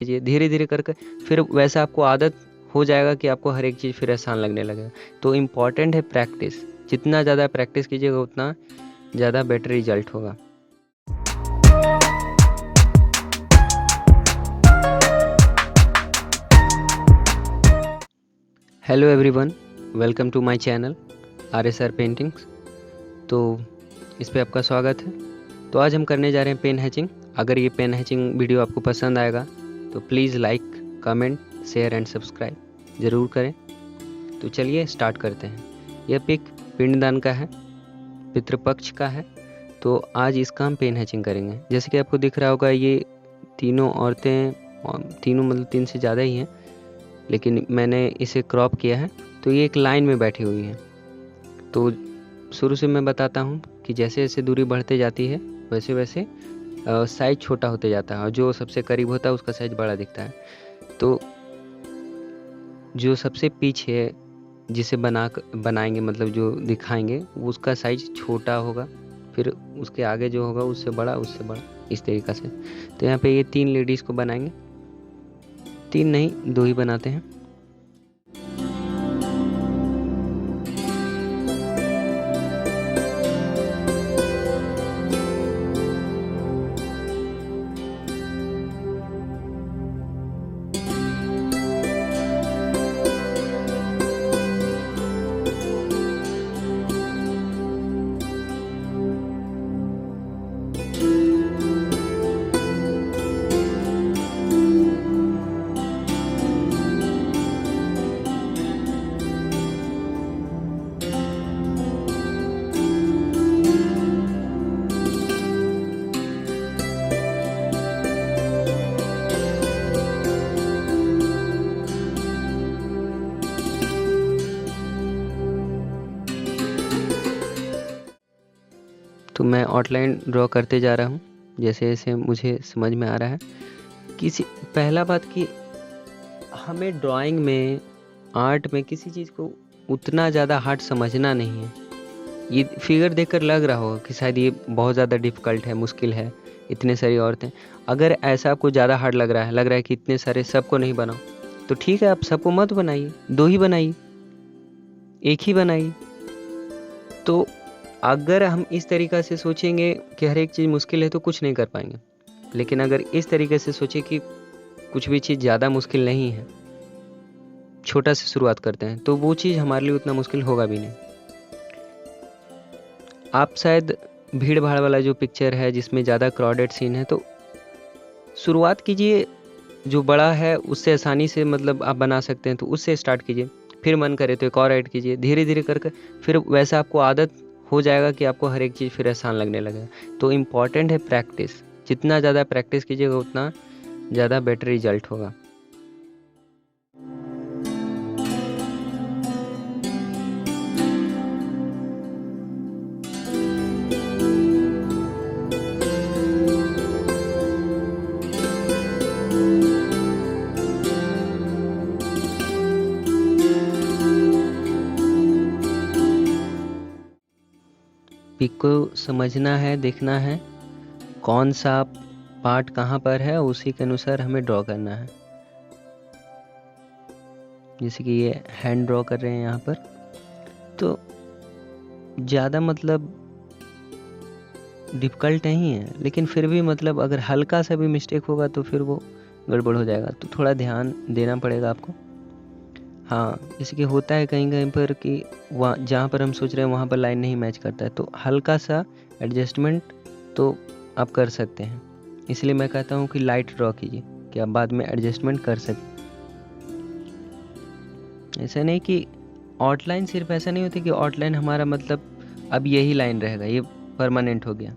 कीजिए, धीरे-धीरे करके फिर वैसा आपको आदत हो जाएगा कि आपको हर एक चीज़ फिर आसान लगने लगेगा। तो इम्पॉर्टेंट है प्रैक्टिस, जितना ज़्यादा प्रैक्टिस कीजिएगा उतना ज़्यादा बेटर रिजल्ट होगा। Hello everyone, welcome to my channel RSR paintings. तो इस पे आपका स्वागत है। तो आज हम करने जा रहे हैं पेन हैचिंग। अगर ये पेन हैचिंग वीडियो आपको पसंद आएगा तो please like, comment, share and subscribe ज़रूर करें। तो चलिए स्टार्ट करते हैं। यह पिक पिंडदान का है, पितृपक्ष का है। तो आज इसका हम पेन हैचिंग करेंगे। जैसे कि आपको दिख रहा होगा, ये तीनों औरतें, तीनों मतलब 3 से ज़्यादा ही हैं, लेकिन मैंने इसे क्रॉप किया है तो ये एक लाइन में बैठी हुई हैं। तो शुरू से मैं बताता हूँ कि जैसे जैसे दूरी बढ़ते जाती है वैसे वैसे साइज़ छोटा होते जाता है, और जो सबसे करीब होता है उसका साइज़ बड़ा दिखता है। तो जो सबसे पीछे जिसे बनाएंगे, मतलब जो दिखाएंगे, उसका साइज़ छोटा होगा, फिर उसके आगे जो होगा उससे बड़ा, उससे बड़ा, इस तरीक़ा से। तो यहाँ पे ये 3 लेडीज़ को बनाएंगे, 3 नहीं 2 ही बनाते हैं। तो मैं आउटलाइन ड्रॉ करते जा रहा हूँ जैसे जैसे मुझे समझ में आ रहा है। पहला बात कि हमें ड्राइंग में, आर्ट में किसी चीज़ को उतना ज़्यादा हार्ड समझना नहीं है। ये फिगर देखकर लग रहा होगा कि शायद ये बहुत ज़्यादा डिफ़िकल्ट है, मुश्किल है, इतने सारी औरतें। अगर ऐसा आपको ज़्यादा हार्ड लग रहा है कि इतने सारे सबको नहीं बनाओ, तो ठीक है, आप सबको मत बनाइए, 2 ही बनाइए, 1 ही बनाइए। तो अगर हम इस तरीक़ा से सोचेंगे कि हर एक चीज़ मुश्किल है तो कुछ नहीं कर पाएंगे। लेकिन अगर इस तरीके से सोचें कि कुछ भी चीज़ ज़्यादा मुश्किल नहीं है, छोटा से शुरुआत करते हैं, तो वो चीज़ हमारे लिए उतना मुश्किल होगा भी नहीं। आप शायद भीड़ भाड़ वाला जो पिक्चर है जिसमें ज़्यादा क्राउडेड सीन है, तो शुरुआत कीजिए जो बड़ा है उससे, आसानी से मतलब आप बना सकते हैं तो उससे स्टार्ट कीजिए। फिर मन करे तो एक और ऐड कीजिए, धीरे धीरे करके फिर वैसा आपको आदत हो जाएगा कि आपको हर एक चीज़ फिर आसान लगने लगेगा। तो इम्पॉर्टेंट है प्रैक्टिस, जितना ज़्यादा प्रैक्टिस कीजिएगा उतना ज़्यादा बेटर रिजल्ट होगा। पिक को समझना है, देखना है कौन सा पार्ट कहाँ पर है, उसी के अनुसार हमें ड्रॉ करना है। जैसे कि ये हैंड ड्रॉ कर रहे हैं यहाँ पर, तो ज़्यादा मतलब डिफ़िकल्ट नहीं है, लेकिन फिर भी मतलब अगर हल्का सा भी मिस्टेक होगा तो फिर वो गड़बड़ हो जाएगा। तो थोड़ा ध्यान देना पड़ेगा आपको। हाँ, जैसे कि होता है कहीं कहीं पर कि वहाँ जहाँ पर हम सोच रहे हैं वहाँ पर लाइन नहीं मैच करता है, तो हल्का सा एडजस्टमेंट तो आप कर सकते हैं। इसलिए मैं कहता हूँ कि लाइट ड्रॉ कीजिए कि आप बाद में एडजस्टमेंट कर सकें। ऐसा नहीं कि आउटलाइन, सिर्फ ऐसा नहीं होता कि आउटलाइन हमारा मतलब अब यही लाइन रहेगा, ये परमानेंट हो गया,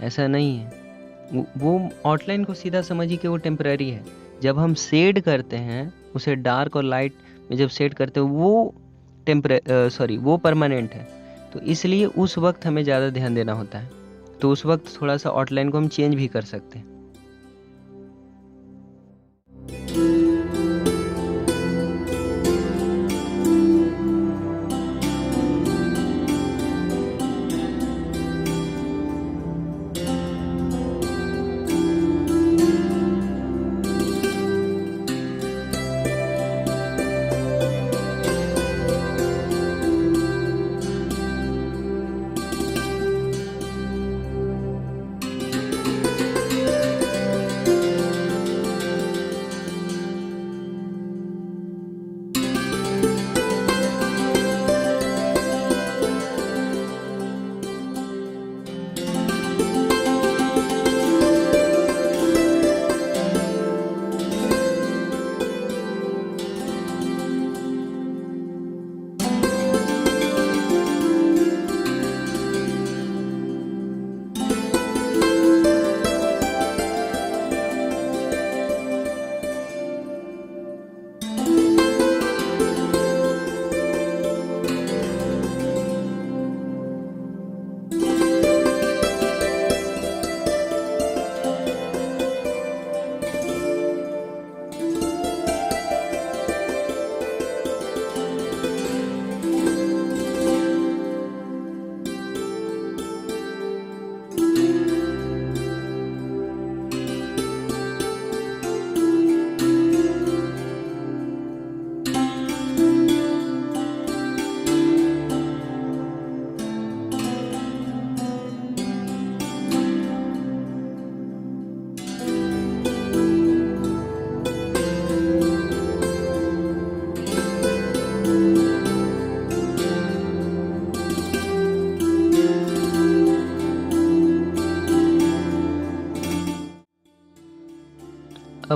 ऐसा नहीं है। वो आउटलाइन को सीधा समझिए कि वो टेम्पररी है। जब हम शेड करते हैं, उसे डार्क और लाइट में जब शेड करते हैं, वो परमानेंट है। तो इसलिए उस वक्त हमें ज़्यादा ध्यान देना होता है। तो उस वक्त थोड़ा सा आउटलाइन को हम चेंज भी कर सकते हैं।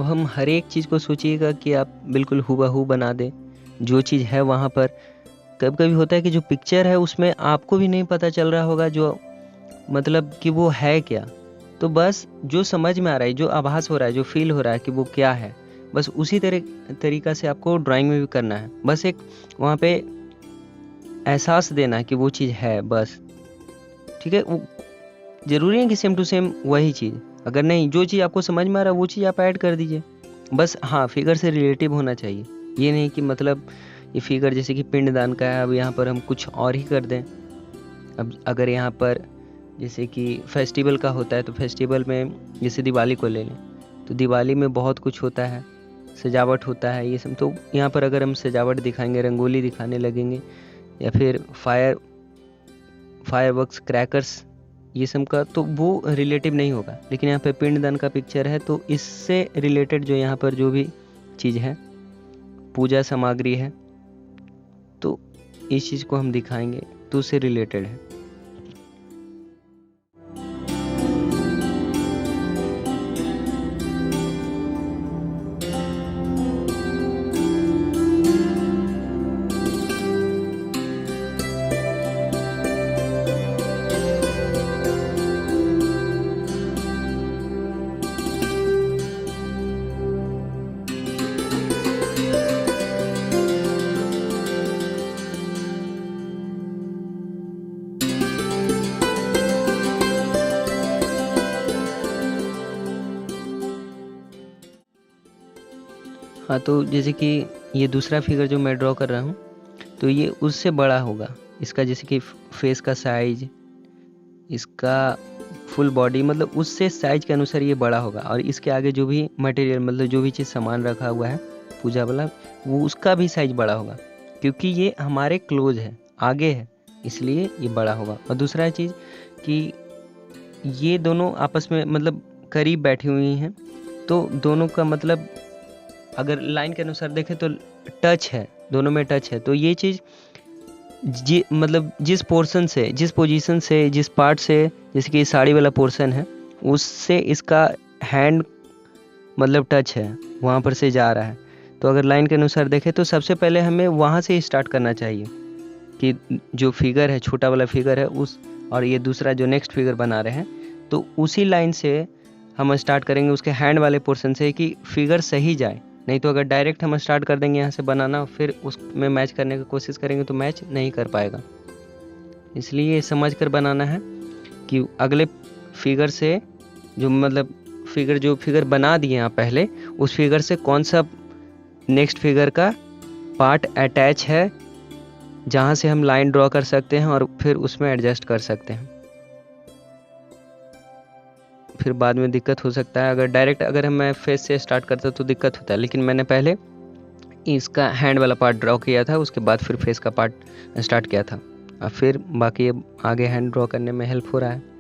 हम हर एक चीज़ को सोचिएगा कि आप बिल्कुल हूबहू बना दें, जो चीज़ है वहाँ पर। कभी कभी होता है कि जो पिक्चर है उसमें आपको भी नहीं पता चल रहा होगा जो मतलब कि वो है क्या। तो बस जो समझ में आ रहा है, जो आभास हो रहा है, जो फील हो रहा है कि वो क्या है, बस उसी तरीका से आपको ड्राइंग में भी करना है। बस एक वहाँ पे एहसास देना है कि वो चीज़ है, बस। ठीक है, ज़रूरी है कि सेम टू सेम वही चीज़, अगर नहीं, जो चीज़ आपको समझ में आ रहा है वो चीज़ आप ऐड कर दीजिए। बस हाँ, फिगर से रिलेटिव होना चाहिए। ये नहीं कि मतलब ये फिगर जैसे कि पिंडदान का है, अब यहाँ पर हम कुछ और ही कर दें। अब अगर यहाँ पर जैसे कि फेस्टिवल का होता है, तो फेस्टिवल में जैसे दिवाली को ले लें, तो दिवाली में बहुत कुछ होता है, सजावट होता है, ये सब। तो यहाँ पर अगर हम सजावट दिखाएंगे, रंगोली दिखाने लगेंगे, या फिर फायरवर्क्स, क्रैकर्स, ये सब का, तो वो रिलेटिव नहीं होगा। लेकिन यहाँ पे पिंडदान का पिक्चर है, तो इससे रिलेटेड जो यहाँ पर जो भी चीज़ है, पूजा सामग्री है, तो इस चीज़ को हम दिखाएंगे, तो उससे रिलेटेड है। हाँ, तो जैसे कि ये दूसरा फिगर जो मैं ड्रॉ कर रहा हूँ, तो ये उससे बड़ा होगा। इसका जैसे कि फेस का साइज, इसका फुल बॉडी, मतलब उससे साइज के अनुसार ये बड़ा होगा। और इसके आगे जो भी मटेरियल, मतलब जो भी चीज़ सामान रखा हुआ है पूजा वाला, वो उसका भी साइज बड़ा होगा, क्योंकि ये हमारे क्लोज है, आगे है, इसलिए ये बड़ा होगा। और दूसरा चीज़ कि ये दोनों आपस में मतलब करीब बैठी हुई हैं, तो दोनों का मतलब अगर लाइन के अनुसार देखें तो टच है, दोनों में टच है। तो ये चीज़ मतलब जिस पोर्शन से, जिस पोजीशन से, जिस पार्ट से, जैसे कि साड़ी वाला पोर्शन है, उससे इसका हैंड मतलब टच है, वहाँ पर से जा रहा है। तो अगर लाइन के अनुसार देखें तो सबसे पहले हमें वहाँ से स्टार्ट करना चाहिए कि जो फिगर है, छोटा वाला फिगर है उस, और ये दूसरा जो नेक्स्ट फिगर बना रहे हैं, तो उसी लाइन से हम स्टार्ट करेंगे, उसके हैंड वाले पोर्शन से, कि फिगर सही जाए। नहीं तो अगर डायरेक्ट हम स्टार्ट कर देंगे यहाँ से बनाना, फिर उसमें मैच करने की कोशिश करेंगे तो मैच नहीं कर पाएगा। इसलिए समझ कर बनाना है कि अगले फिगर से जो मतलब जो फिगर बना दिए आप पहले, उस फिगर से कौन सा नेक्स्ट फिगर का पार्ट अटैच है, जहाँ से हम लाइन ड्रॉ कर सकते हैं और फिर उसमें एडजस्ट कर सकते हैं। फिर बाद में दिक्कत हो सकता है, अगर डायरेक्ट अगर मैं फेस से स्टार्ट करता तो दिक्कत होता है। लेकिन मैंने पहले इसका हैंड वाला पार्ट ड्रॉ किया था, उसके बाद फिर फेस का पार्ट स्टार्ट किया था, और फिर बाकी आगे हैंड ड्रॉ करने में हेल्प हो रहा है।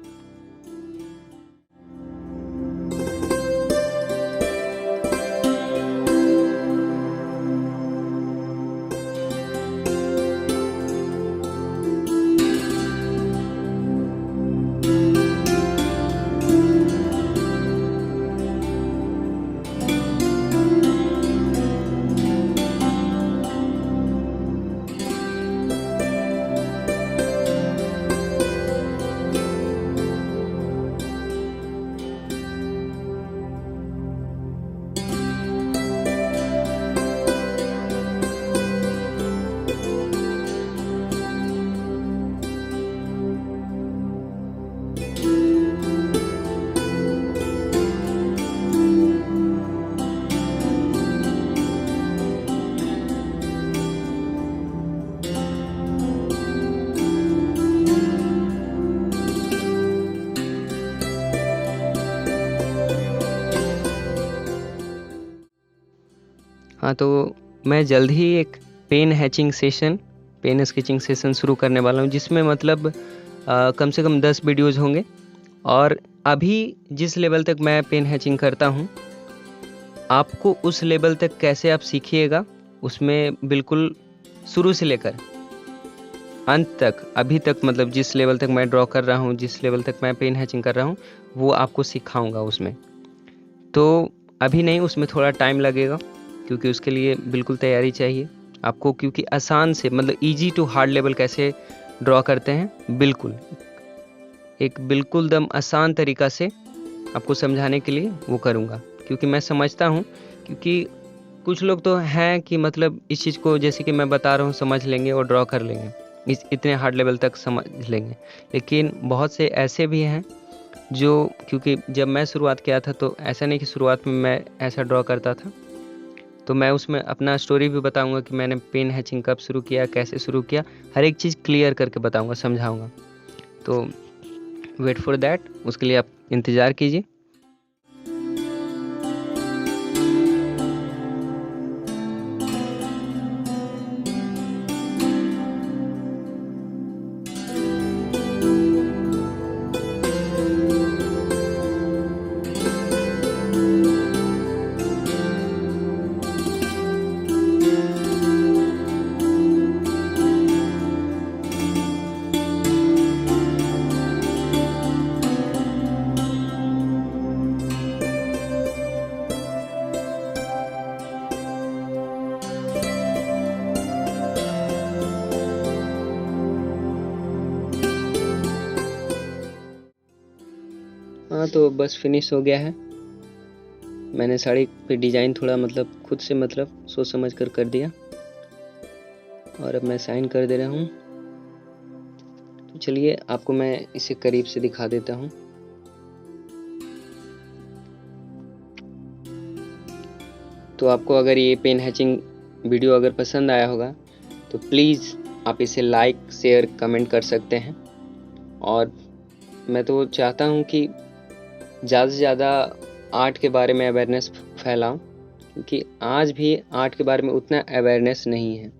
हाँ, तो मैं जल्द ही एक पेन स्केचिंग सेशन शुरू करने वाला हूँ, जिसमें मतलब कम से कम 10 वीडियोज़ होंगे। और अभी जिस लेवल तक मैं पेन हैचिंग करता हूँ, आपको उस लेवल तक कैसे आप सीखिएगा, उसमें बिल्कुल शुरू से लेकर अंत तक, अभी तक मतलब जिस लेवल तक मैं ड्रॉ कर रहा हूँ, जिस लेवल तक मैं पेन हैचिंग कर रहा हूँ, वो आपको सिखाऊंगा उसमें। तो अभी नहीं, उसमें थोड़ा टाइम लगेगा, क्योंकि उसके लिए बिल्कुल तैयारी चाहिए आपको, क्योंकि आसान से मतलब इजी टू हार्ड लेवल कैसे ड्रॉ करते हैं, बिल्कुल दम आसान तरीका से आपको समझाने के लिए वो करूँगा, क्योंकि मैं समझता हूँ, क्योंकि कुछ लोग तो हैं कि मतलब इस चीज़ को जैसे कि मैं बता रहा हूँ समझ लेंगे और ड्रॉ कर लेंगे, इतने हार्ड लेवल तक समझ लेंगे, लेकिन बहुत से ऐसे भी हैं जो, क्योंकि जब मैं शुरुआत किया था तो ऐसा नहीं कि शुरुआत में मैं ऐसा ड्रॉ करता था, तो मैं उसमें अपना स्टोरी भी बताऊंगा कि मैंने पेन हैचिंग कब शुरू किया, कैसे शुरू किया, हर एक चीज़ क्लियर करके बताऊंगा, समझाऊंगा। तो वेट फॉर दैट, उसके लिए आप इंतज़ार कीजिए। हाँ, तो बस फिनिश हो गया है। मैंने साड़ी पे डिज़ाइन थोड़ा मतलब खुद से मतलब सोच समझ कर दिया, और अब मैं साइन कर दे रहा हूँ। तो चलिए आपको मैं इसे करीब से दिखा देता हूँ। तो आपको अगर ये पेन हैचिंग वीडियो अगर पसंद आया होगा तो प्लीज़ आप इसे लाइक, शेयर, कमेंट कर सकते हैं। और मैं तो चाहता हूँ कि ज़्यादा से ज़्यादा आर्ट के बारे में अवेयरनेस फैलाऊँ, क्योंकि आज भी आर्ट के बारे में उतना अवेयरनेस नहीं है।